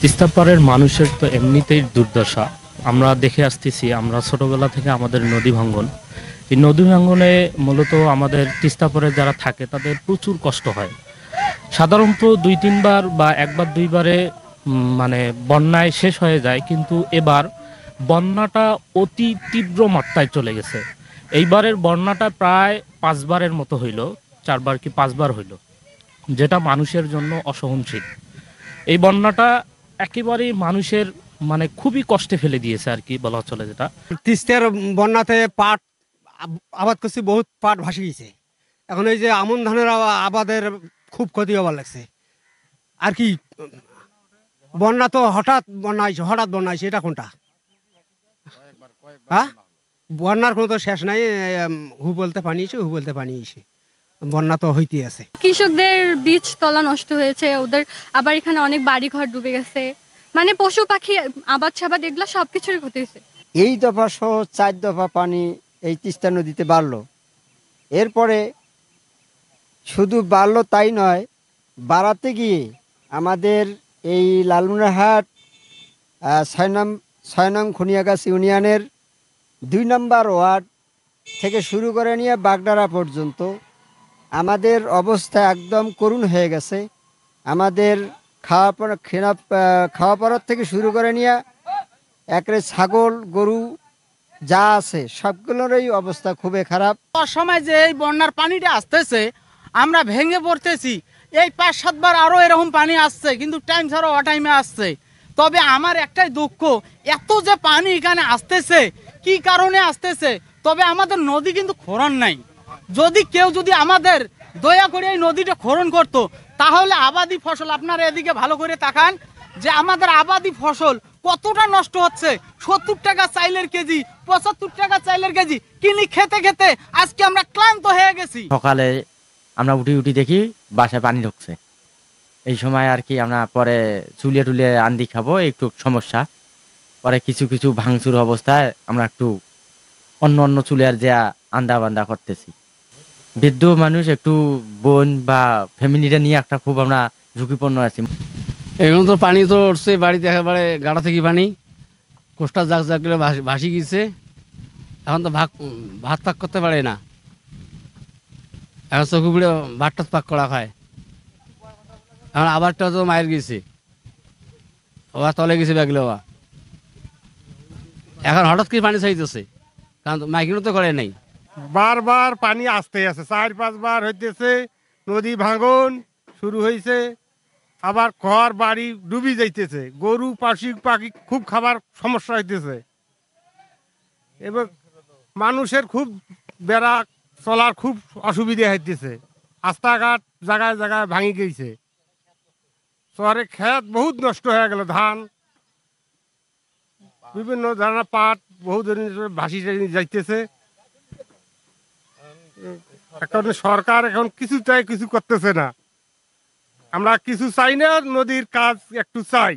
তিস্তাপাড়ের মানুষের তো এমনিতেই দুর্দশা। আমরা দেখে আসতেছি, আমরা ছোটবেলা থেকে আমাদের নদী ভাঙ্গন, এই নদী ভাঙ্গনে মূলত আমাদের তিস্তাপাড়ে যারা থাকে তাদের প্রচুর কষ্ট হয়। সাধারণত দুই তিনবার বা একবার দুইবারে মানে বন্যায় শেষ হয়ে যায়, কিন্তু এবার বন্যাটা অতি তীব্র মাত্রায় চলে গেছে। এইবারের বন্যাটা প্রায় 5বারের মতো হইল, 4বার কি 5বার হইল, যেটা মানুষের জন্য অসহনশীল। এই বন্যাটা একেবারেই মানুষের মানে খুবই কষ্টে ফেলে দিয়েছে আর কি বলা চলে। যেটা তিস্তার বন্যাতে পাট আবাদ করছি, বহুত পাট ভাসি গেছে। এখন এই যে আমন ধানের আবাদের খুব ক্ষতি হবার লাগছে আর কি। বন্যা তো হঠাৎ বন্যা হয়েছে, এটা কোনটা? হ্যাঁ, বন্যার কোনো তো শেষ নাই। হু বলতে পানি এসে, হু বলতে পানি এসে, বন্যা তো হইতে আছে। কৃষকদের বীজ তলা নষ্ট হয়েছে ওদের, আবার এখানে অনেক বাড়ি ঘর ডুবে গেছে, মানে পশু পাখি আবাদ সাবাদ এগুলো সবকিছুরই ক্ষতি হয়েছে। এই দফা সহ 4 দফা পানি এই তিস্তা নদীতে বাড়লো। এরপরে শুধু বাড়লো তাই নয়, বাড়াতে গিয়ে আমাদের এই লালমনিরহাট 6 নং খুনিয়াগাছ ইউনিয়নের 2 নম্বর ওয়ার্ড থেকে শুরু করে নিয়ে বাগডারা পর্যন্ত আমাদের অবস্থা একদম করুণ হয়ে গেছে। আমাদের খাওয়া পড়ার থেকে শুরু করে নিয়ে একরে ছাগল গরু যা আছে সবগুলোরই অবস্থা খুবই খারাপ। সময় যে এই বন্যার পানিটা আসতেছে, আমরা ভেঙে পড়তেছি। এই 5-7 বার আরও এরকম পানি আসছে, কিন্তু টাইম ছাড়া অটাইমে আসছে। তবে আমার একটাই দুঃখ, এত যে পানি এখানে আসতেছে, কি কারণে আসতেছে? তবে আমাদের নদী কিন্তু খনন নাই। যদি কেউ আমাদের দয়া করে এই নদীটা খনন করতো, তাহলে আবাদি ফসল, আপনারা এদিকে ভালো করে তাকান যে আমাদের আবাদি ফসল কতটা নষ্ট হচ্ছে। 70 টাকা চাইলের কেজি, 75 টাকা চাইলের কেজি কিনি খেতে খেতে আজকে আমরা ক্লান্ত হয়ে গেছি। সকালে আমরা উঠি দেখি বাসায় পানি ঢুকছে। এই সময় আর কি আমরা পরে চুলিয়ে টুলিয়ে আন্দি খাবো, একটু সমস্যা। পরে কিছু ভাঙচুর অবস্থায় আমরা একটু অন্য চুলিয়ার যে আন্দা বান্দা করতেছি। বৃদ্ধ মানুষ, একটু বোন বা ফ্যামিলিটা নিয়ে একটা খুব আমরা ঝুঁকিপূর্ণ আছি। এখন তো পানি তো উঠছে বাড়িতে, একেবারে গাড়া থেকে পানি, কোষ্টা জাগ করে ভাসি গেছে। এখন তো ভাত পাক করতে পারে না, এখন চোখে পুড়ে ভাতটা পাক করা খায়। এখন আবারটা তো মায়ের গেছে, ওরা তলে গেছে ব্যাগলে। এখন হঠাৎ করে পানি চাইতেছে, কারণ মাইকিনও তো করে নাই। বারবার পানি আসতে আছে, 4-5 বার হইতেছে। নদী ভাঙন শুরু হয়েছে, আবার ঘর বাড়ি ডুবি যাইতেছে, গরু পাখি খুব খাবার সমস্যা হইতেছে। এবার মানুষের খুব বেড়া চলার খুব অসুবিধা হইতেছে। রাস্তাঘাট জায়গায় জায়গায় ভাঙি গেছে, শহরে ক্ষেত বহুত নষ্ট হয়ে গেল, ধান বিভিন্ন ধরনের পাট বহু ভাসি যাইতেছে। এখন সরকার এখন কিছু করতেছে না। আমরা কিছু চাই না, নদীর কাজ একটু চাই।